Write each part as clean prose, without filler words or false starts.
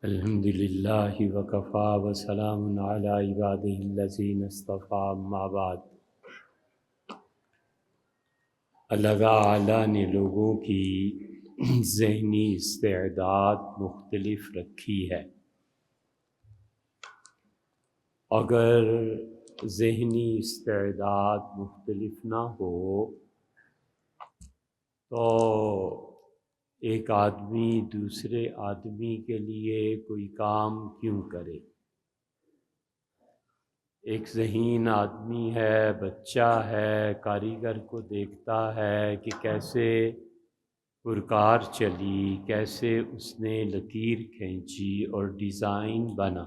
الحمد للہ وکفا وسلام علی عبادہ الذین اصطفیٰ اما بعد۔ اللہ تعالیٰ نے لوگوں کی ذہنی استعداد مختلف رکھی ہے۔ اگر ذہنی استعداد مختلف نہ ہو تو ایک آدمی دوسرے آدمی کے لیے کوئی کام کیوں کرے؟ ایک ذہین آدمی ہے، بچہ ہے، کاریگر کو دیکھتا ہے کہ کیسے پرکار چلی، کیسے اس نے لکیر کھینچی اور ڈیزائن بنا۔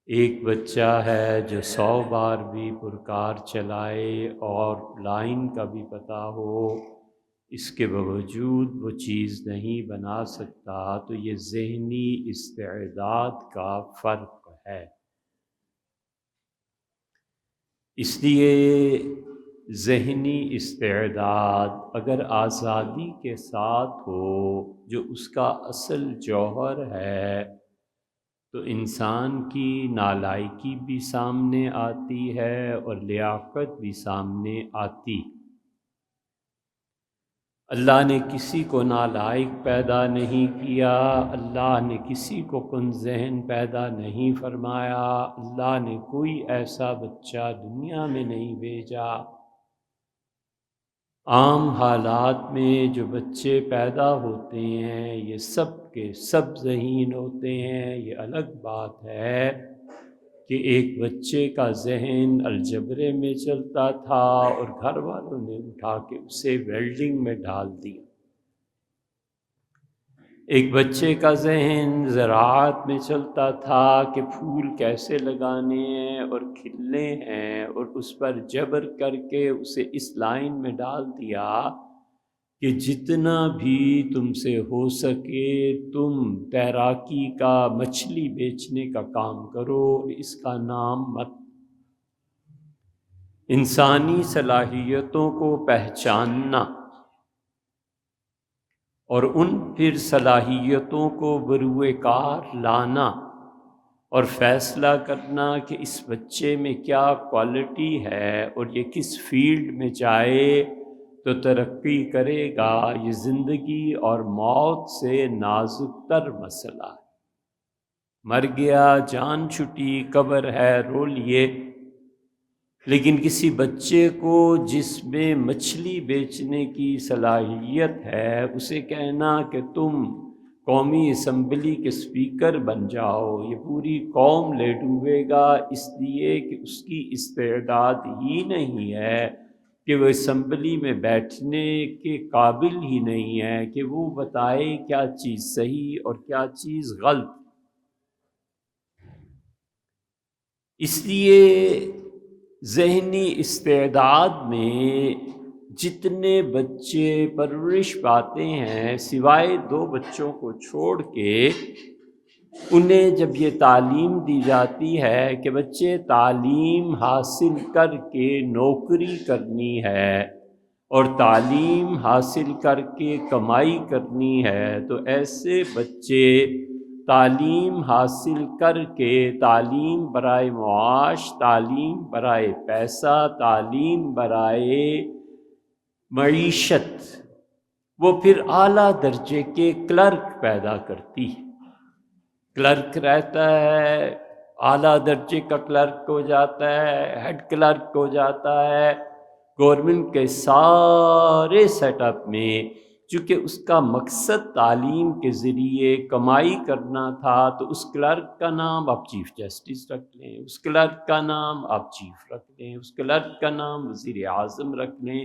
ایک بچہ ہے جو 100 بار بھی پرکار چلائے اور لائن کا بھی پتہ ہو، اس کے باوجود وہ چیز نہیں بنا سکتا۔ تو یہ ذہنی استعداد کا فرق ہے۔ اس لیے ذہنی استعداد اگر آزادی کے ساتھ ہو، جو اس کا اصل جوہر ہے، تو انسان کی نالائکی بھی سامنے آتی ہے اور لیاقت بھی سامنے آتی۔ اللہ نے کسی کو نالائق پیدا نہیں کیا، اللہ نے کسی کو کن ذہن پیدا نہیں فرمایا، اللہ نے کوئی ایسا بچہ دنیا میں نہیں بھیجا۔ عام حالات میں جو بچے پیدا ہوتے ہیں یہ سب کے سب ذہین ہوتے ہیں۔ یہ الگ بات ہے کہ ایک بچے کا ذہن الجبرے میں چلتا تھا اور گھر والوں نے اٹھا کے اسے ویلڈنگ میں ڈال دیا۔ ایک بچے کا ذہن زراعت میں چلتا تھا کہ پھول کیسے لگانے ہیں اور کھلنے ہیں، اور اس پر جبر کر کے اسے اس لائن میں ڈال دیا کہ جتنا بھی تم سے ہو سکے تم تیراکی کا، مچھلی بیچنے کا کام کرو، اور اس کا نام مت۔ انسانی صلاحیتوں کو پہچاننا اور ان پھر صلاحیتوں کو بروئے کار لانا اور فیصلہ کرنا کہ اس بچے میں کیا کوالٹی ہے اور یہ کس فیلڈ میں جائے تو ترقی کرے گا، یہ زندگی اور موت سے نازک تر مسئلہ ہے۔ مر گیا، جان چھٹی، قبر ہے، رو لیے، لیکن کسی بچے کو جس میں مچھلی بیچنے کی صلاحیت ہے، اسے کہنا کہ تم قومی اسمبلی کے اسپیکر بن جاؤ، یہ پوری قوم لے ڈوبے گا، اس لیے کہ اس کی استعداد ہی نہیں ہے کہ وہ اسمبلی میں بیٹھنے کے قابل ہی نہیں ہے کہ وہ بتائے کیا چیز صحیح اور کیا چیز غلط۔ اس لیے ذہنی استعداد میں جتنے بچے پرورش پاتے ہیں، سوائے 2 بچوں کو چھوڑ کے، انہیں جب یہ تعلیم دی جاتی ہے کہ بچے تعلیم حاصل کر کے نوکری کرنی ہے اور تعلیم حاصل کر کے کمائی کرنی ہے، تو ایسے بچے تعلیم حاصل کر کے، تعلیم برائے معاش، تعلیم برائے پیسہ، تعلیم برائے معیشت، وہ پھر اعلیٰ درجے کے کلرک پیدا کرتی ہے۔ کلرک رہتا ہے، اعلیٰ درجے کا کلرک ہو جاتا ہے، ہیڈ کلرک ہو جاتا ہے۔ گورنمنٹ کے سارے سیٹ اپ میں چونکہ اس کا مقصد تعلیم کے ذریعے کمائی کرنا تھا، تو اس کلرک کا نام آپ چیف جسٹس رکھ لیں، اس کلرک کا نام آپ چیف رکھ لیں، اس کلرک کا نام وزیر اعظم رکھ لیں،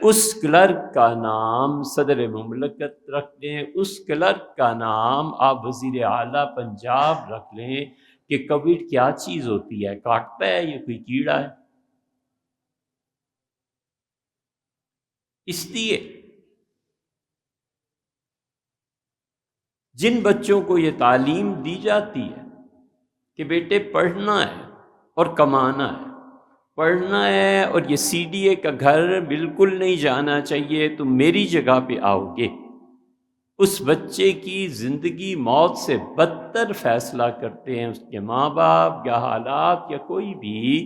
اس کلرک کا نام صدر مملکت رکھ لیں، اس کلرک کا نام آپ وزیر اعلیٰ پنجاب رکھ لیں۔ کہ کووڈ کیا چیز ہوتی ہے؟ کاٹتا ہے یا کوئی کیڑا ہے؟ اس لیے جن بچوں کو یہ تعلیم دی جاتی ہے کہ بیٹے پڑھنا ہے اور کمانا ہے، پڑھنا ہے اور یہ سی ڈی اے کا گھر بالکل نہیں جانا چاہیے، تم میری جگہ پہ آؤ گے، اس بچے کی زندگی موت سے بدتر فیصلہ کرتے ہیں اس کے ماں باپ یا حالات یا کوئی بھی،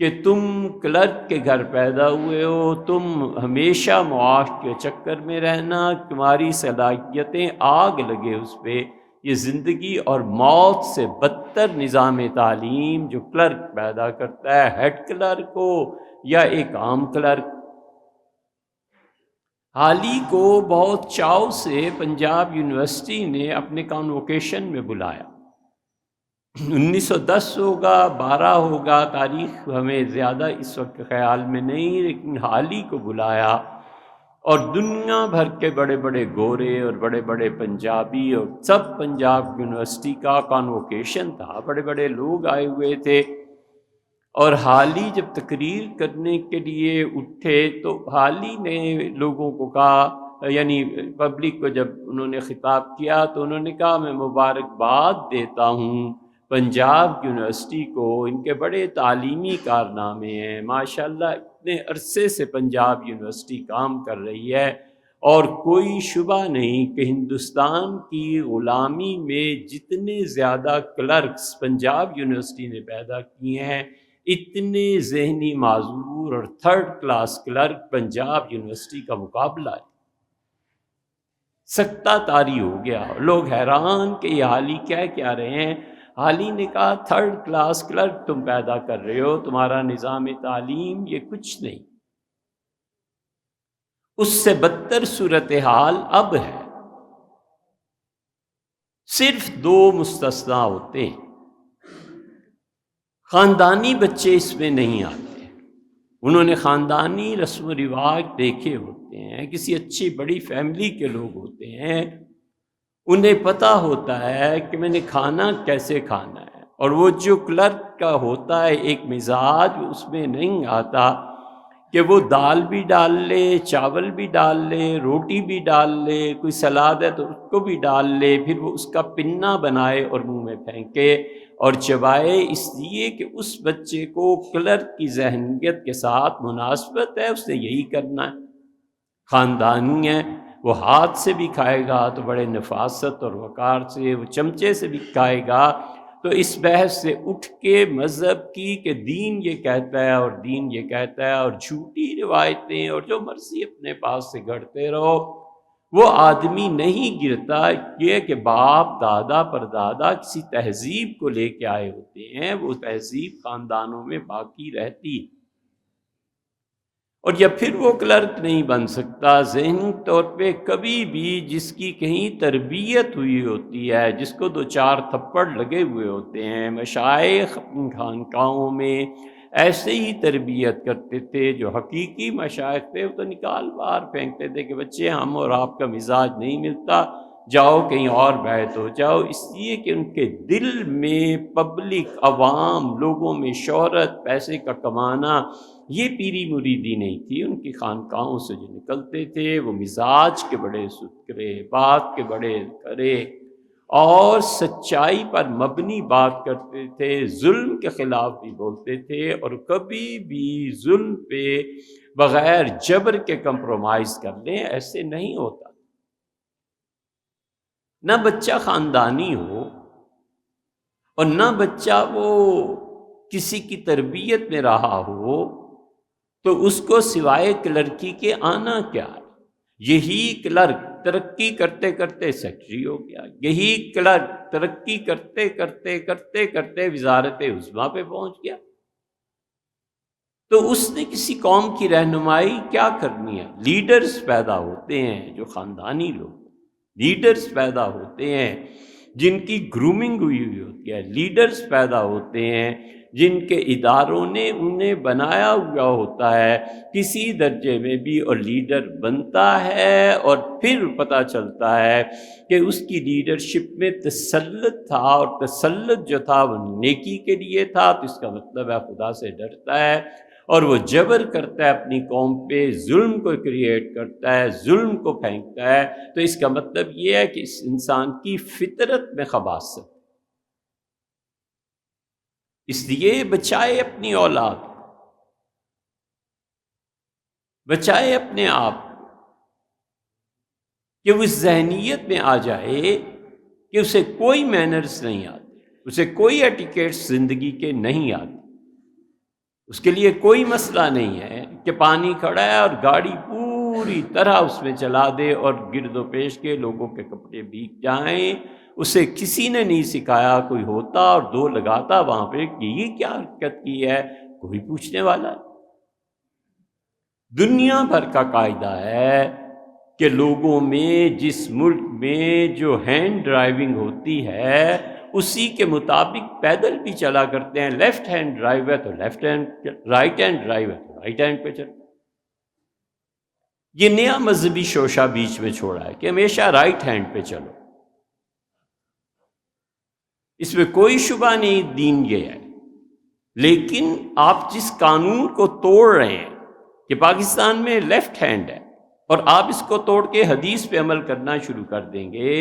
کہ تم کلرک کے گھر پیدا ہوئے ہو، تم ہمیشہ معاش کے چکر میں رہنا، تمہاری صلاحیتیں آگ لگے اس پہ۔ یہ زندگی اور موت سے بدتر نظام تعلیم جو کلرک پیدا کرتا ہے، ہیڈ کلرک ہو یا ایک عام کلرک۔ حال ہی کو بہت چاؤ سے پنجاب یونیورسٹی نے اپنے کانوکیشن میں بلایا، 1910 ہوگا 12 ہوگا، تاریخ ہمیں زیادہ اس وقت خیال میں نہیں، لیکن حال ہی کو بلایا، اور دنیا بھر کے بڑے بڑے گورے اور بڑے بڑے پنجابی اور سب پنجاب یونیورسٹی کا کانوکیشن تھا، بڑے بڑے لوگ آئے ہوئے تھے۔ اور حالی جب تقریر کرنے کے لیے اٹھے تو حالی نے لوگوں کو کہا، یعنی پبلک کو جب انہوں نے خطاب کیا تو انہوں نے کہا میں مبارکباد دیتا ہوں پنجاب یونیورسٹی کو، ان کے بڑے تعلیمی کارنامے ہیں، ماشاءاللہ اتنے عرصے سے پنجاب یونیورسٹی کام کر رہی ہے، اور کوئی شبہ نہیں کہ ہندوستان کی غلامی میں جتنے زیادہ کلرکس پنجاب یونیورسٹی نے پیدا کیے ہیں، اتنے ذہنی معذور اور third class clerk Punjab university کا مقابلہ ہے۔ سکتہ طاری ہو گیا، لوگ حیران کہ یہ حالی کیا رہے ہیں۔ حالی نے کہا تھرڈ کلاس کلرک تم پیدا کر رہے ہو، تمہارا نظام تعلیم یہ کچھ نہیں، اس سے بدتر صورتحال اب ہے۔ صرف 2 مستثنیٰ ہوتے ہیں، خاندانی بچے اس میں نہیں آتے، انہوں نے خاندانی رسم و رواج دیکھے ہوتے ہیں، کسی اچھی بڑی فیملی کے لوگ ہوتے ہیں، انہیں پتہ ہوتا ہے کہ میں نے کھانا کیسے کھانا ہے، اور وہ جو کلرک کا ہوتا ہے ایک مزاج اس میں نہیں آتا کہ وہ دال بھی ڈال لے، چاول بھی ڈال لے، روٹی بھی ڈال لے، کوئی سلاد ہے تو اس کو بھی ڈال لے، پھر وہ اس کا پنا بنائے اور منہ میں پھینکے اور چبائے، اس لیے کہ اس بچے کو کلرک کی ذہنیت کے ساتھ مناسبت ہے، اس نے یہی کرنا ہے۔ خاندانی ہے، وہ ہاتھ سے بھی کھائے گا تو بڑے نفاست اور وقار سے، وہ چمچے سے بھی کھائے گا تو اس بحث سے اٹھ کے مذہب کی کہ دین یہ کہتا ہے اور دین یہ کہتا ہے، اور جھوٹی روایتیں اور جو مرضی اپنے پاس سے گھڑتے رہو، وہ آدمی نہیں گرتا۔ یہ کہ باپ دادا پردادا کسی تہذیب کو لے کے آئے ہوتے ہیں، وہ تہذیب خاندانوں میں باقی رہتی، اور یا پھر وہ کلرک نہیں بن سکتا۔ ذہنی طور پہ کبھی بھی جس کی کہیں تربیت ہوئی ہوتی ہے، جس کو 2-4 تھپڑ لگے ہوئے ہوتے ہیں، مشائخ اپنی خانقاہوں میں ایسے ہی تربیت کرتے تھے، جو حقیقی مشائخ تھے وہ تو نکال باہر پھینکتے تھے کہ بچے ہم اور آپ کا مزاج نہیں ملتا، جاؤ کہیں اور بیعت ہو جاؤ، اس لیے کہ ان کے دل میں پبلک، عوام، لوگوں میں شہرت، پیسے کا کمانا، یہ پیری مریدی نہیں تھی۔ ان کی خانقاہوں سے جو نکلتے تھے وہ مزاج کے بڑے ستھرے، بات کے بڑے کھرے اور سچائی پر مبنی بات کرتے تھے، ظلم کے خلاف بھی بولتے تھے، اور کبھی بھی ظلم پہ بغیر جبر کے کمپرومائز کر لیں ایسے نہیں ہوتا۔ نہ بچہ خاندانی ہو اور نہ بچہ وہ کسی کی تربیت میں رہا ہو، تو اس کو سوائے کلرکی کے آنا کیا ہے؟ یہی کلرک ترقی کرتے کرتے سیکٹری ہو گیا، یہی کلرک ترقی کرتے کرتے کرتے کرتے وزارت عظمیٰ پہ پہنچ گیا۔ تو اس نے کسی قوم کی رہنمائی کیا کرنی ہے؟ لیڈرز پیدا ہوتے ہیں جو خاندانی لوگ، لیڈرز پیدا ہوتے ہیں جن کی گرومنگ ہوئی ہوتی ہے، لیڈرز پیدا ہوتے ہیں جن کے اداروں نے انہیں بنایا ہوا ہوتا ہے کسی درجے میں بھی، اور لیڈر بنتا ہے اور پھر پتہ چلتا ہے کہ اس کی لیڈرشپ میں تسلط تھا، اور تسلط جو تھا وہ نیکی کے لیے تھا، تو اس کا مطلب ہے خدا سے ڈرتا ہے، اور وہ جبر کرتا ہے اپنی قوم پہ، ظلم کو کریٹ کرتا ہے، ظلم کو پھینکتا ہے، تو اس کا مطلب یہ ہے کہ اس انسان کی فطرت میں خباثت۔ اس لیے بچائے اپنی اولاد، بچائے اپنے آپ، کہ وہ اس ذہنیت میں آ جائے کہ اسے کوئی مینرز نہیں آتے، اسے کوئی ایٹیکیٹس زندگی کے نہیں آتے، اس کے لیے کوئی مسئلہ نہیں ہے کہ پانی کھڑا ہے اور گاڑی پوری طرح اس میں چلا دے اور گرد و پیش کے لوگوں کے کپڑے بھیگ جائیں۔ اسے کسی نے نہیں سکھایا، کوئی ہوتا اور دو لگاتا وہاں پہ کہ یہ کیا حرکت کی ہے، کوئی پوچھنے والا ہے۔ دنیا بھر کا قاعدہ ہے کہ لوگوں میں جس ملک میں جو ہینڈ ڈرائیونگ ہوتی ہے اسی کے مطابق پیدل بھی چلا کرتے ہیں۔ لیفٹ ہینڈ ڈرائیو ہے تو left hand, right hand drive ہے تو رائٹ ہینڈ پہ چلتے۔ یہ نیا مذہبی شوشہ بیچ میں چھوڑا ہے کہ ہمیشہ رائٹ ہینڈ پہ چلو، اس میں کوئی شبہ نہیں، دین یہ ہے۔ لیکن آپ جس قانون کو توڑ رہے ہیں کہ پاکستان میں لیفٹ ہینڈ ہے اور آپ اس کو توڑ کے حدیث پہ عمل کرنا شروع کر دیں گے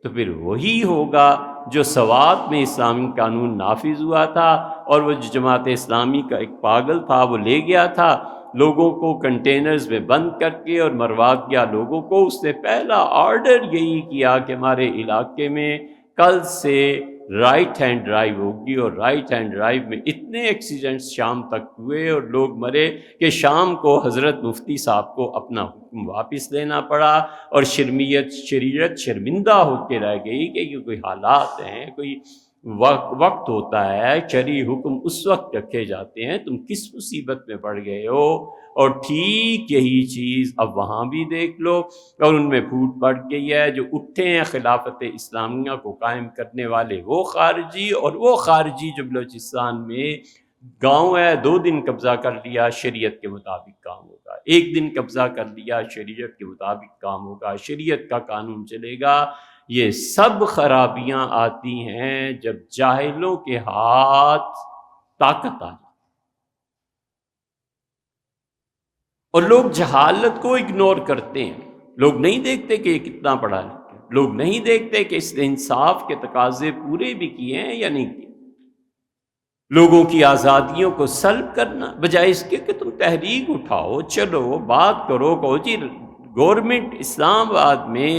تو پھر وہی ہوگا جو سوات میں اسلامی قانون نافذ ہوا تھا، اور وہ جو جماعت اسلامی کا ایک پاگل تھا وہ لے گیا تھا لوگوں کو کنٹینرز میں بند کر کے اور مروا دیا لوگوں کو۔ اس نے پہلا آرڈر یہی کیا کہ ہمارے علاقے میں کل سے رائٹ ہینڈ ڈرائیو ہوگی، اور رائٹ ہینڈ ڈرائیو میں اتنے ایکسیڈنٹس شام تک ہوئے اور لوگ مرے کہ شام کو حضرت مفتی صاحب کو اپنا حکم واپس لینا پڑا، اور شریعت شرمندہ ہو کے رہ گئی کہ یہ کوئی حالات ہیں، کوئی وقت ہوتا ہے، شرعی حکم اس وقت رکھے جاتے ہیں، تم کس مصیبت میں پڑ گئے ہو۔ اور ٹھیک یہی چیز اب وہاں بھی دیکھ لو، اور ان میں پھوٹ پڑ گئی ہے۔ جو اٹھے ہیں خلافت اسلامیہ کو قائم کرنے والے وہ خارجی، اور وہ خارجی جو بلوچستان میں گاؤں ہے 2 دن قبضہ کر لیا شریعت کے مطابق کام ہوگا، 1 دن قبضہ کر لیا شریعت کے مطابق کام ہوگا، شریعت کا قانون چلے گا۔ یہ سب خرابیاں آتی ہیں جب جاہلوں کے ہاتھ طاقت آ جائے، اور لوگ جہالت کو اگنور کرتے ہیں۔ لوگ نہیں دیکھتے کہ یہ کتنا پڑھا لکھا ہے، لوگ نہیں دیکھتے کہ اس نے انصاف کے تقاضے پورے بھی کیے ہیں یا نہیں کیے۔ لوگوں کی آزادیوں کو سلب کرنا بجائے اس کے کہ تم تحریک اٹھاؤ، چلو بات کرو، کہو جی گورنمنٹ اسلام آباد میں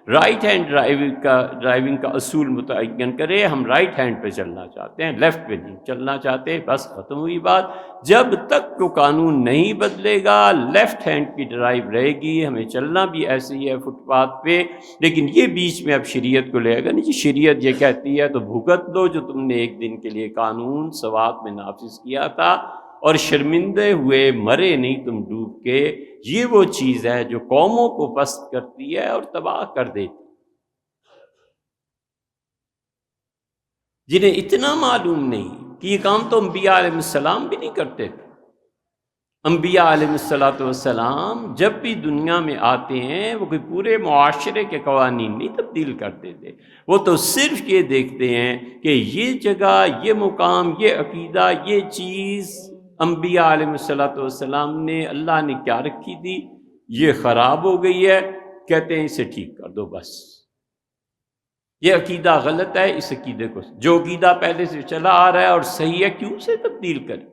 رائٹ ہینڈ ڈرائیونگ کا اصول متعین کرے، ہم رائٹ ہینڈ پہ چلنا چاہتے ہیں، لیفٹ پہ نہیں چلنا چاہتے، بس ختم ہوئی بات۔ جب تک وہ قانون نہیں بدلے گا لیفٹ ہینڈ کی ڈرائیو رہے گی، ہمیں چلنا بھی ایسے ہی ہے فٹ پاتھ پہ۔ لیکن یہ بیچ میں اب شریعت کو لے گا نہیں جی، شریعت یہ کہتی ہے تو بھگت دو جو تم نے 1 دن کے لیے قانون سوات میں نافذ کیا تھا، اور شرمندے ہوئے، مرے نہیں تم ڈوب کے۔ یہ وہ چیز ہے جو قوموں کو پست کرتی ہے اور تباہ کر دیتی، جنہیں اتنا معلوم نہیں کہ یہ کام تو انبیاء علیہ السلام بھی نہیں کرتے تھے۔ انبیاء علیہ السلام جب بھی دنیا میں آتے ہیں وہ کوئی پورے معاشرے کے قوانین نہیں تبدیل کرتے تھے، وہ تو صرف یہ دیکھتے ہیں کہ یہ جگہ، یہ مقام، یہ عقیدہ، یہ چیز انبیاء علیہ السلام نے، اللہ نے کیا رکھی تھی، یہ خراب ہو گئی ہے، کہتے ہیں اسے ٹھیک کر دو بس۔ یہ عقیدہ غلط ہے، اس عقیدے کو، جو عقیدہ پہلے سے چلا آ رہا ہے اور صحیح ہے کیوں سے تبدیل کریں؟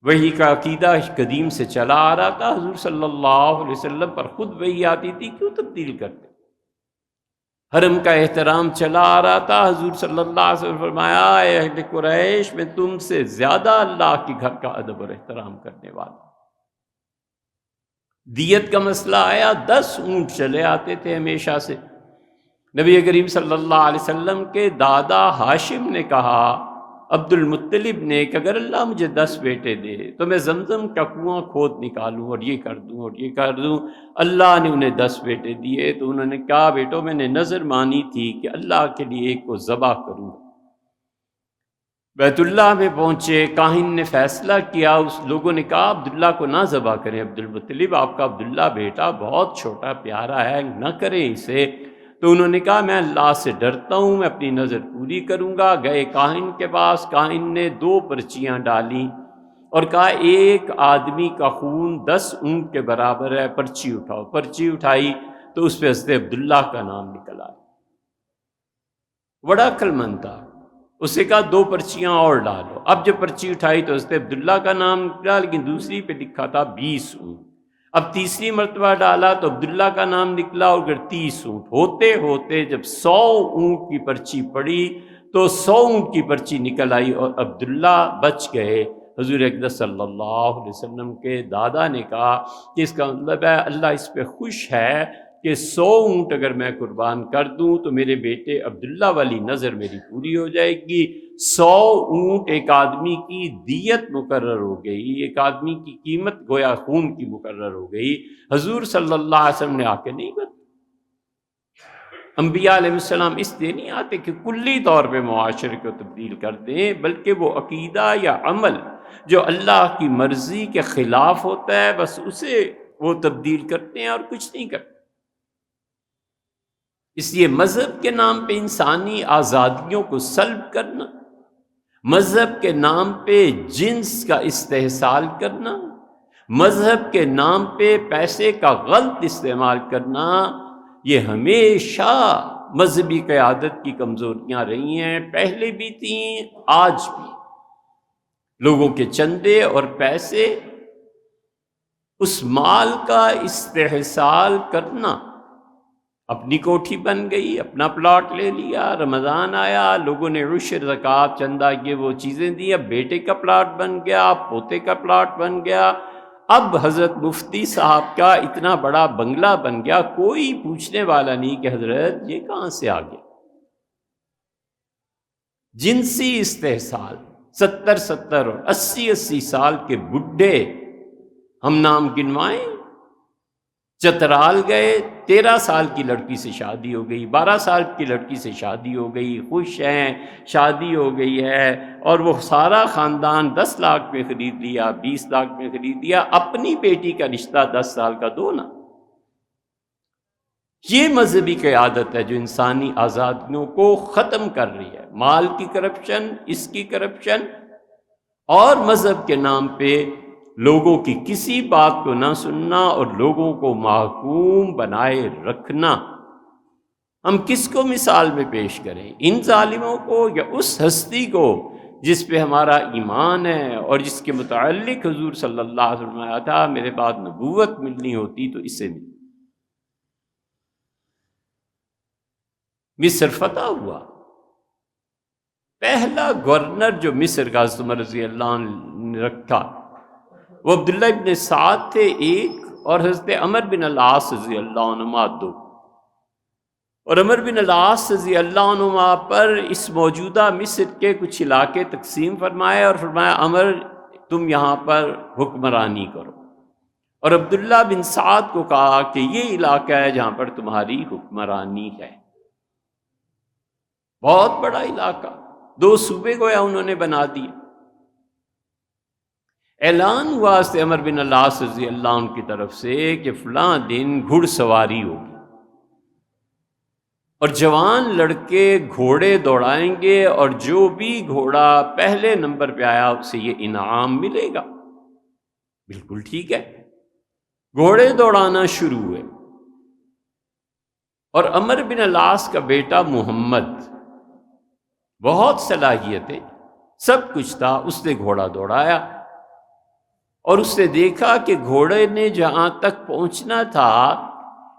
وحی کا عقیدہ قدیم سے چلا آ رہا تھا، حضور صلی اللہ علیہ وسلم پر خود وحی آتی تھی، کیوں تبدیل کرتے؟ حرم کا احترام چلا آ رہا تھا، حضور صلی اللہ علیہ وسلم فرمایا اے اہل قریش، میں تم سے زیادہ اللہ کے گھر کا ادب اور احترام کرنے والا۔ دیت کا مسئلہ آیا، 10 اونٹ چلے آتے تھے ہمیشہ سے۔ نبی کریم صلی اللہ علیہ وسلم کے دادا ہاشم نے کہا عبد المطلب نے کہ اگر اللہ مجھے 10 بیٹے دے تو میں زمزم کا کنواں کھود نکالوں اور یہ کر دوں اور یہ کر دوں۔ اللہ نے انہیں 10 بیٹے دیے تو انہوں نے کہا بیٹوں میں نے نظر مانی تھی کہ اللہ کے لیے ایک کو ذبح کروں۔ بیت اللہ میں پہنچے، کاہن نے فیصلہ کیا، اس لوگوں نے کہا عبداللہ کو نہ ذبح کریں، عبد المطلب آپ کا عبداللہ بیٹا بہت چھوٹا پیارا ہے، نہ کریں اسے۔ تو انہوں نے کہا میں اللہ سے ڈرتا ہوں، میں اپنی نظر پوری کروں گا۔ گئے کاہن کے پاس، کاہن نے 2 پرچیاں ڈالیں اور کہا ایک آدمی کا خون 10 اونٹ کے برابر ہے، پرچی اٹھاؤ۔ پرچی اٹھائی تو اس پہ حضرت عبداللہ کا نام نکل آیا۔ بڑا عقل مند تھا، اس نے کہا 2 پرچیاں اور ڈالو۔ اب جب پرچی اٹھائی تو حضرت عبداللہ کا نام نکلا، لیکن دوسری پہ لکھا تھا 20 اونٹ۔ اب تیسری مرتبہ ڈالا تو عبداللہ کا نام نکلا، اور اگر 30 اونٹ ہوتے ہوتے جب 100 اونٹ کی پرچی پڑی تو 100 اونٹ کی پرچی نکل آئی اور عبداللہ بچ گئے۔ حضور اقدس صلی اللہ علیہ وسلم کے دادا نے کہا کہ اس کا مطلب ہے اللہ اس پہ خوش ہے کہ 100 اونٹ اگر میں قربان کر دوں تو میرے بیٹے عبداللہ والی نظر میری پوری ہو جائے گی۔ 100 اونٹ ایک آدمی کی دیت مقرر ہو گئی، ایک آدمی کی قیمت گویا خون کی مقرر ہو گئی۔ حضور صلی اللہ علیہ وسلم نے آ کے نہیں بتا۔ انبیاء علیہ السلام اس لیے نہیں آتے کہ کلی طور پہ معاشرے کو تبدیل کر دیں، بلکہ وہ عقیدہ یا عمل جو اللہ کی مرضی کے خلاف ہوتا ہے بس اسے وہ تبدیل کرتے ہیں اور کچھ نہیں کرتے۔ اس لیے مذہب کے نام پہ انسانی آزادیوں کو سلب کرنا، مذہب کے نام پہ جنس کا استحصال کرنا، مذہب کے نام پہ پیسے کا غلط استعمال کرنا، یہ ہمیشہ مذہبی قیادت کی کمزوریاں رہی ہیں، پہلے بھی تھیں آج بھی۔ لوگوں کے چندے اور پیسے، اس مال کا استحصال کرنا، اپنی کوٹھی بن گئی، اپنا پلاٹ لے لیا، رمضان آیا، لوگوں نے عشر، زکوٰۃ، چندہ، یہ وہ چیزیں دی، اب بیٹے کا پلاٹ بن گیا، پوتے کا پلاٹ بن گیا، اب حضرت مفتی صاحب کا اتنا بڑا بنگلہ بن گیا، کوئی پوچھنے والا نہیں کہ حضرت یہ کہاں سے آ گیا۔ جنسی استحصال، 70 اور 80 سال کے بڈھے ہم نام گنوائیں، چترال گئے، 13 سال کی لڑکی سے شادی ہو گئی، 12 سال کی لڑکی سے شادی ہو گئی، خوش ہیں، شادی ہو گئی ہے، اور وہ سارا خاندان 10 لاکھ میں خرید لیا، 20 لاکھ میں خرید لیا، اپنی بیٹی کا رشتہ 10 سال کا دو نا۔ یہ مذہبی قیادت ہے جو انسانی آزادیوں کو ختم کر رہی ہے۔ مال کی کرپشن، اس کی کرپشن، اور مذہب کے نام پہ لوگوں کی کسی بات کو نہ سننا اور لوگوں کو محکوم بنائے رکھنا۔ ہم کس کو مثال میں پیش کریں؟ ان ظالموں کو یا اس ہستی کو جس پہ ہمارا ایمان ہے اور جس کے متعلق حضور صلی اللہ علیہ وسلم آیا تھا میرے بعد نبوت ملنی ہوتی تو اسے ملی۔ مصر فتح ہوا، پہلا گورنر جو مصر کا حضرت عمر رضی اللہ عنہ نے رکھا وہ عبداللہ ابن سعد تھے ایک، اور حضرت عمر بن العاص رضی اللہ عنہما دو۔ اور عمر بن العاص رضی اللہ عنہما پر اس موجودہ مصر کے کچھ علاقے تقسیم فرمائے اور فرمایا عمر تم یہاں پر حکمرانی کرو، اور عبداللہ بن سعد کو کہا کہ یہ علاقہ ہے جہاں پر تمہاری حکمرانی ہے۔ بہت بڑا علاقہ، 2 صوبے گویا انہوں نے بنا دیے۔ اعلان ہوا سے عمر بن العاص رضی اللہ عنہ کی طرف سے کہ فلاں دن گھڑ سواری ہوگی اور جوان لڑکے گھوڑے دوڑائیں گے، اور جو بھی گھوڑا پہلے نمبر پہ آیا اسے یہ انعام ملے گا۔ بالکل ٹھیک ہے، گھوڑے دوڑانا شروع ہوئے، اور عمر بن العاص کا بیٹا محمد، بہت صلاحیتیں، سب کچھ تھا، اس نے گھوڑا دوڑایا، اور اس نے دیکھا کہ گھوڑے نے جہاں تک پہنچنا تھا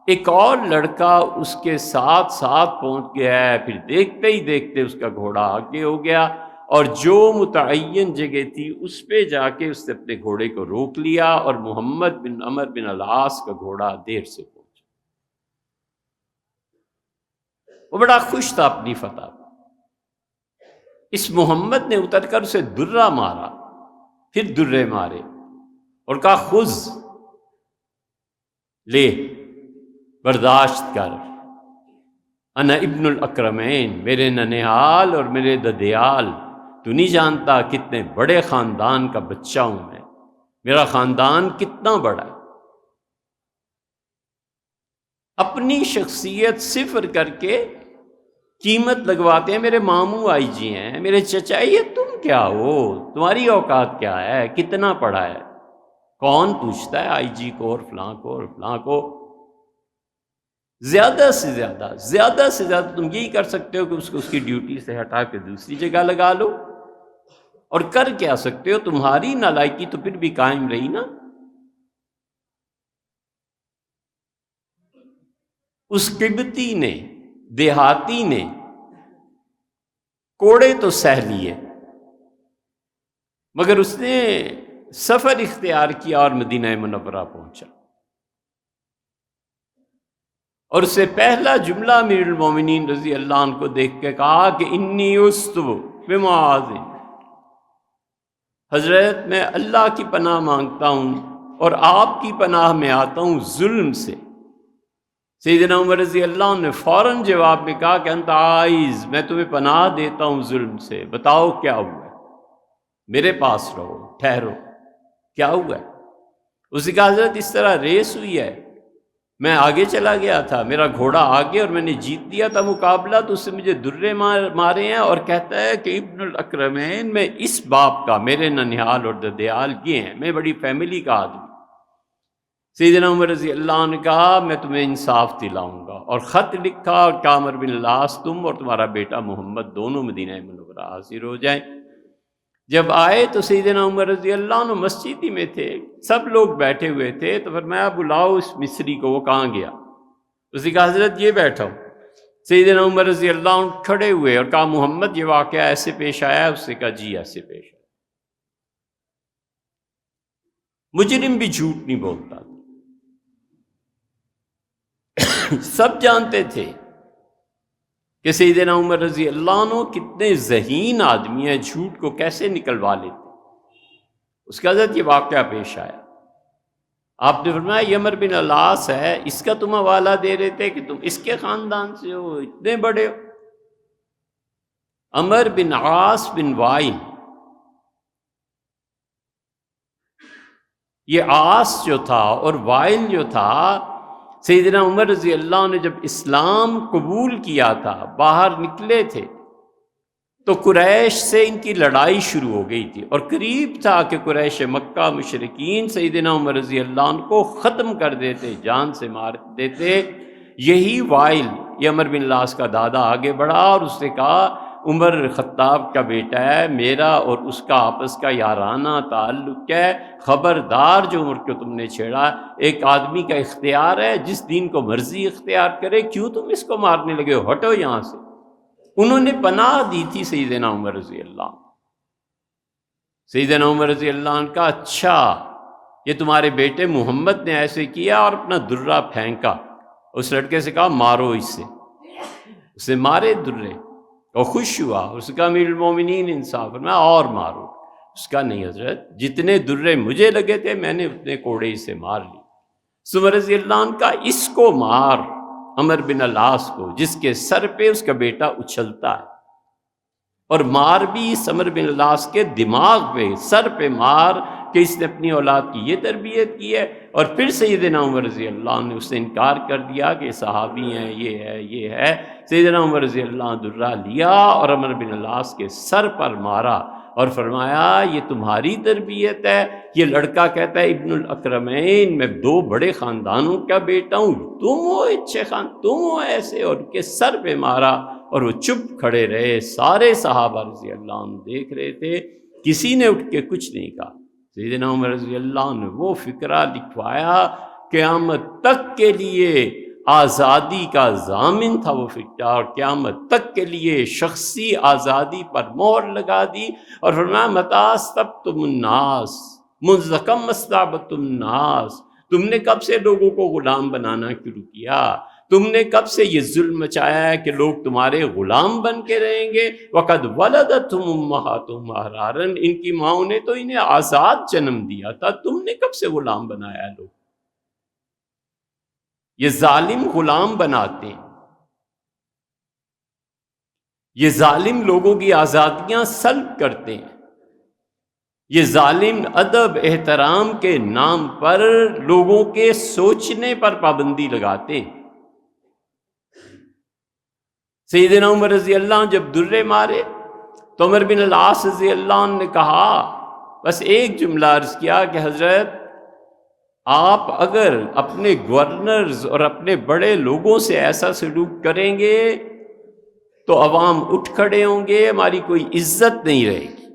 ایک اور لڑکا اس کے ساتھ ساتھ پہنچ گیا ہے، پھر دیکھتے ہی دیکھتے اس کا گھوڑا آگے ہو گیا، اور جو متعین جگہ تھی اس پہ جا کے اس نے اپنے گھوڑے کو روک لیا، اور محمد بن عمر بن العاص کا گھوڑا دیر سے پہنچا۔ وہ بڑا خوش تھا اپنی فتح۔ اس محمد نے اتر کر اسے درہ مارا، پھر درے مارے، اور کہا خذ، لے، برداشت کر، انا ابن الاکرمین، میرے ننہال اور میرے ددیال، تو نہیں جانتا کتنے بڑے خاندان کا بچہ ہوں میں، میرا خاندان کتنا بڑا ہے۔ اپنی شخصیت صفر کر کے قیمت لگواتے ہیں، میرے ماموں آئی جی ہیں، میرے چچا، یہ تم کیا ہو، تمہاری اوقات کیا ہے، کتنا پڑھا ہے؟ کون پوچھتا ہے آئی جی کو اور فلاں کو اور فلاں کو؟ زیادہ سے زیادہ تم یہی کر سکتے ہو کہ اس کو اس کی ڈیوٹی سے ہٹا کے دوسری جگہ لگا لو، اور کر کیا سکتے ہو؟ تمہاری نالائکی تو پھر بھی قائم رہی نا۔ اس قبطی نے، دیہاتی نے کوڑے تو سہ لیے، مگر اس نے سفر اختیار کیا اور مدینہ منورہ پہنچا، اور اس سے پہلا جملہ امیر المومنین رضی اللہ عنہ کو دیکھ کے کہا کہ انی عذت بمعاذ، حضرت میں اللہ کی پناہ مانگتا ہوں اور آپ کی پناہ میں آتا ہوں ظلم سے۔ سیدنا عمر رضی اللہ عنہ نے فوراً جواب میں کہا کہ انت عائز، میں تمہیں پناہ دیتا ہوں ظلم سے، بتاؤ کیا ہوا ہے، میرے پاس رہو، ٹھہرو، کیا ہوا ہے؟ اس نے کہا حضرت اس طرح ریس ہوئی ہے، میں آگے چلا گیا تھا، میرا گھوڑا آگے اور میں نے جیت لیا تھا مقابلہ، تو اس سے مجھے درے مارے ہیں، اور کہتا ہے کہ ابن الاکرمین میں اس باپ کا، میرے ننیال اور ددیال یہ ہیں، میں بڑی فیملی کا آدمی۔ سیدنا عمر رضی اللہ عنہ نے کہا میں تمہیں انصاف دلاؤں گا، اور خط لکھا کہ عامر بن العاص تم اور تمہارا بیٹا محمد دونوں مدینہ منورہ حاضر ہو جائیں۔ جب آئے تو سیدنا عمر رضی اللہ عنہ مسجد ہی میں تھے، سب لوگ بیٹھے ہوئے تھے، تو فرمایا بلاؤ اس مصری کو، وہ کہاں گیا؟ اس نے کہا حضرت یہ بیٹھا ہوں۔ سیدنا عمر رضی اللہ عنہ کھڑے ہوئے اور کہا محمد یہ واقعہ ایسے پیش آیا ہے؟ اس نے کہا جی ایسے پیش آیا۔ مجرم بھی جھوٹ نہیں بولتا تھا، سب جانتے تھے کہ سیدنا عمر رضی اللہ عنہ کتنے ذہین آدمی ہیں، جھوٹ کو کیسے نکلوا لیتے۔ اس کا حضرت یہ واقعہ پیش آیا، آپ نے فرمایا یہ عمر بن العاص ہے، اس کا تم حوالہ دے رہے تھے کہ تم اس کے خاندان سے ہو، اتنے بڑے ہو۔ عمر بن عاص بن وائل، یہ عاص جو تھا اور وائل جو تھا، سیدنا عمر رضی اللہ عنہ نے جب اسلام قبول کیا تھا، باہر نکلے تھے، تو قریش سے ان کی لڑائی شروع ہو گئی تھی، اور قریب تھا کہ قریش مکہ مشرکین سیدنا عمر رضی اللہ عنہ کو ختم کر دیتے، جان سے مار دیتے۔ یہی وائل، یہ عمر بن العاص کا دادا، آگے بڑھا اور اس نے کہا عمر خطاب کا بیٹا ہے، میرا اور اس کا آپس کا یارانہ تعلق ہے، خبردار جو عمر کو تم نے چھیڑا، ایک آدمی کا اختیار ہے جس دین کو مرضی اختیار کرے، کیوں تم اس کو مارنے لگے ہو، ہٹو یہاں سے۔ انہوں نے پناہ دی تھی سیدنا عمر رضی اللہ عنہ۔ سیدنا عمر رضی اللہ عنہ کا اچھا یہ تمہارے بیٹے محمد نے ایسے کیا، اور اپنا درہ پھینکا، اس لڑکے سے کہا مارو اس سے، اسے مارے درے، اور خوش ہوا، اس کا امیر المومنین انصاف فرمایا اور مارو، اس کا نہیں حضرت، جتنے درے مجھے لگے تھے میں نے اتنے کوڑے اسے مار لی۔ عمر رضی اللہ عنہ کا اس کو مار، عمر بن العاص کو، جس کے سر پہ اس کا بیٹا اچھلتا ہے، اور مار بھی اس عمر بن العاص کے دماغ پہ، سر پہ مار کہ اس نے اپنی اولاد کی یہ تربیت کی ہے۔ اور پھر سیدنا عمر رضی اللہ عنہ نے اس سے انکار کر دیا کہ صحابی ہیں، یہ ہے۔ سیدنا عمر رضی اللہ عنہ درہ لیا اور عمر بن العاص کے سر پر مارا، اور فرمایا یہ تمہاری تربیت ہے؟ یہ لڑکا کہتا ہے ابن الاکرمین، میں دو بڑے خاندانوں کا بیٹا ہوں، تم ہو اچھے خان، تم ہو ایسے، اور ان کے سر پہ مارا، اور وہ چپ کھڑے رہے۔ سارے صحابہ رضی اللہ عنہ دیکھ رہے تھے، کسی نے اٹھ کے کچھ نہیں کہا۔ سیدنا عمر رضی اللہ عنہ نے وہ فقرہ لکھوایا، قیامت تک کے لیے آزادی کا ضامن تھا وہ فقرہ، اور قیامت تک کے لیے شخصی آزادی پر مہر لگا دی، اور فرمایا متی استعبدتم الناس منذ کم استعبدتم الناس، تم نے کب سے لوگوں کو غلام بنانا شروع کیا؟ تم نے کب سے یہ ظلم مچایا ہے کہ لوگ تمہارے غلام بن کے رہیں گے؟ وَقَدْ وَلَدَتْهُمْ أُمَّهَاتُهُمْ أَحْرَارًا، ان کی ماؤں نے تو انہیں آزاد جنم دیا تھا، تم نے کب سے غلام بنایا ہے؟ لوگ یہ ظالم غلام بناتے ہیں، یہ ظالم لوگوں کی آزادیاں سلب کرتے ہیں، یہ ظالم ادب احترام کے نام پر لوگوں کے سوچنے پر پابندی لگاتے ہیں۔ سیدنا عمر رضی اللہ عنہ جب درے مارے تو عمر بن العاص رضی اللہ عنہ نے کہا، بس ایک جملہ عرض کیا کہ حضرت آپ اگر اپنے گورنرز اور اپنے بڑے لوگوں سے ایسا سلوک کریں گے تو عوام اٹھ کھڑے ہوں گے، ہماری کوئی عزت نہیں رہے گی۔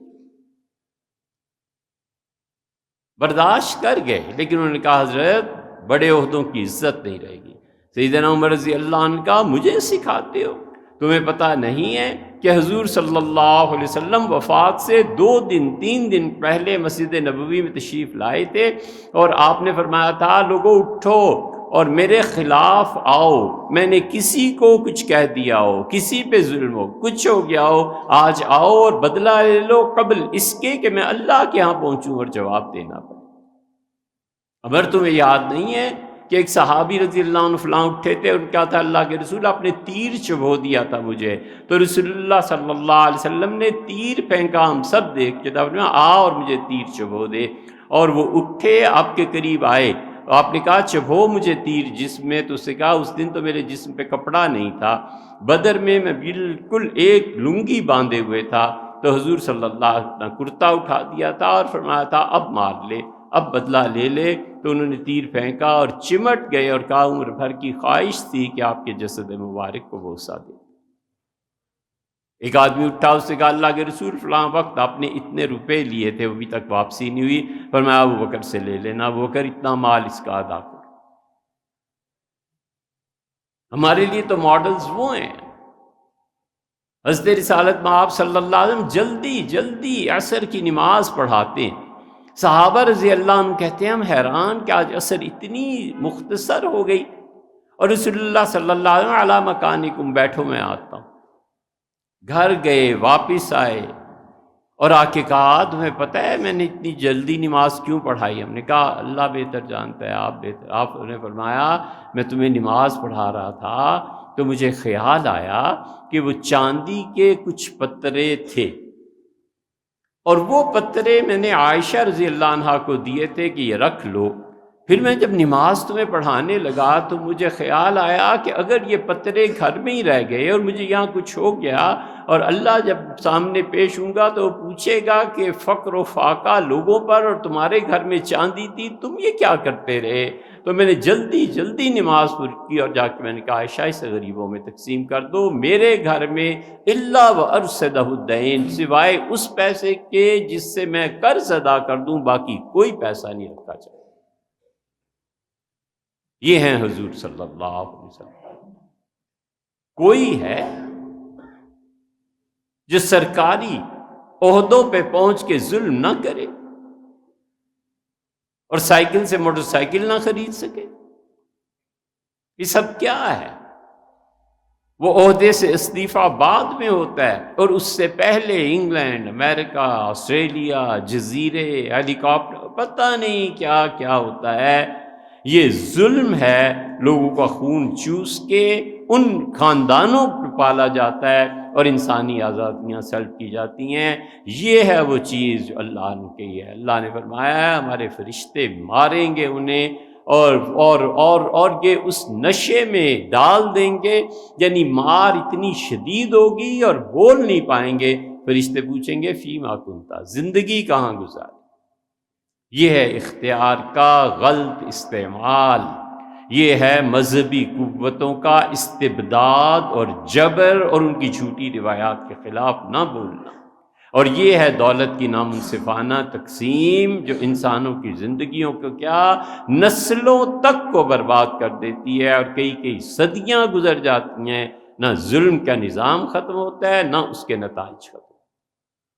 برداشت کر گئے، لیکن انہوں نے کہا حضرت بڑے عہدوں کی عزت نہیں رہے گی۔ سیدنا عمر رضی اللہ عنہ کا مجھے سکھاتے ہو؟ تمہیں پتہ نہیں ہے کہ حضور صلی اللہ علیہ وسلم وفات سے 3 دن پہلے مسجد نبوی میں تشریف لائے تھے، اور آپ نے فرمایا تھا لوگوں اٹھو اور میرے خلاف آؤ، میں نے کسی کو کچھ کہہ دیا ہو، کسی پہ ظلم ہو، کچھ ہو گیا ہو، آج آؤ اور بدلہ لے لو قبل اس کے کہ میں اللہ کے ہاں پہنچوں اور جواب دینا پڑے۔ اگر تمہیں یاد نہیں ہے کہ ایک صحابی رضی اللہ عنہ فلاں اٹھے تھے، ان کا تھا اللہ کے رسول آپ نے تیر چبھو دیا تھا مجھے، تو رسول اللہ صلی اللہ علیہ وسلم نے تیر پھینکا، ہم سب دیکھ کے آ اور مجھے تیر چبھو دے، اور وہ اٹھے آپ کے قریب آئے، آپ نے کہا چبھو مجھے تیر جسم میں، تو اس سے کہا اس دن تو میرے جسم پہ کپڑا نہیں تھا، بدر میں میں بالکل ایک لنگی باندھے ہوئے تھا، تو حضور صلی اللہ علیہ وسلم نے کرتا اٹھا دیا تھا اور فرمایا تھا اب مار لے، اب بدلہ لے لے، تو انہوں نے تیر پھینکا اور چمٹ گئے اور کہا عمر بھر کی خواہش تھی کہ آپ کے جسد مبارک کو بوسہ دے۔ ایک آدمی اٹھا، اس سے کہا اللہ کے رسول فلاں وقت آپ نے اتنے روپے لیے تھے، وہ ابھی تک واپسی نہیں ہوئی، فرمایا ابو بکر سے لے لینا، ابو بکر اتنا مال اس کا ادا کر۔ ہمارے لیے تو ماڈلز وہ ہیں۔ حضرت رسالت مآب صلی اللہ علیہ وسلم جلدی جلدی عصر کی نماز پڑھاتے ہیں، صحابہ رضی اللہ عنہ کہتے ہیں ہم حیران کہ آج عصر اتنی مختصر ہو گئی، اور رسول اللہ صلی اللہ علیہ وسلم علی مکانکم بیٹھو میں آتا ہوں۔ گھر گئے، واپس آئے اور آ کے کہا تمہیں پتہ ہے میں نے اتنی جلدی نماز کیوں پڑھائی؟ ہم نے کہا اللہ بہتر جانتا ہے، آپ بہتر۔ آپ نے فرمایا میں تمہیں نماز پڑھا رہا تھا تو مجھے خیال آیا کہ وہ چاندی کے کچھ پترے تھے، اور وہ پترے میں نے عائشہ رضی اللہ عنہا کو دیے تھے کہ یہ رکھ لو۔ پھر میں جب نماز تمہیں پڑھانے لگا تو مجھے خیال آیا کہ اگر یہ پترے گھر میں ہی رہ گئے اور مجھے یہاں کچھ ہو گیا اور اللہ جب سامنے پیش ہوں گا تو وہ پوچھے گا کہ فقر و فاقہ لوگوں پر اور تمہارے گھر میں چاندی تھی، تم یہ کیا کرتے رہے؟ تو میں نے جلدی جلدی نماز پوری کی اور جا کے میں نے کہا عائشہ اسے غریبوں میں تقسیم کر دو، میرے گھر میں الا وارسدہ الدین، سوائے اس پیسے کے جس سے میں قرض ادا کر دوں باقی کوئی پیسہ نہیں رکھا چاہیے۔ یہ ہیں حضور صلی اللہ علیہ وسلم۔ کوئی ہے جو سرکاری عہدوں پہ پہنچ کے ظلم نہ کرے اور سائیکل سے موٹر سائیکل نہ خرید سکے؟ یہ سب کیا ہے؟ وہ عہدے سے استعفیٰ بعد میں ہوتا ہے، اور اس سے پہلے انگلینڈ، امریکہ، آسٹریلیا، جزیرے، ہیلی کاپٹر، پتہ نہیں کیا کیا ہوتا ہے۔ یہ ظلم ہے، لوگوں کا خون چوس کے ان خاندانوں پر پالا جاتا ہے اور انسانی آزادیاں سلب کی جاتی ہیں۔ یہ ہے وہ چیز جو اللہ نے کہی ہے۔ اللہ نے فرمایا ہے ہمارے فرشتے ماریں گے انہیں اور یہ اس نشے میں ڈال دیں گے، یعنی مار اتنی شدید ہوگی اور بول نہیں پائیں گے۔ فرشتے پوچھیں گے فیما کنتا، زندگی کہاں گزاری؟ یہ ہے اختیار کا غلط استعمال، یہ ہے مذہبی قوتوں کا استبداد اور جبر اور ان کی جھوٹی روایات کے خلاف نہ بولنا، اور یہ ہے دولت کی نامنصفانہ تقسیم جو انسانوں کی زندگیوں کو کیا نسلوں تک کو برباد کر دیتی ہے، اور کئی صدیاں گزر جاتی ہیں، نہ ظلم کا نظام ختم ہوتا ہے نہ اس کے نتائج ختم۔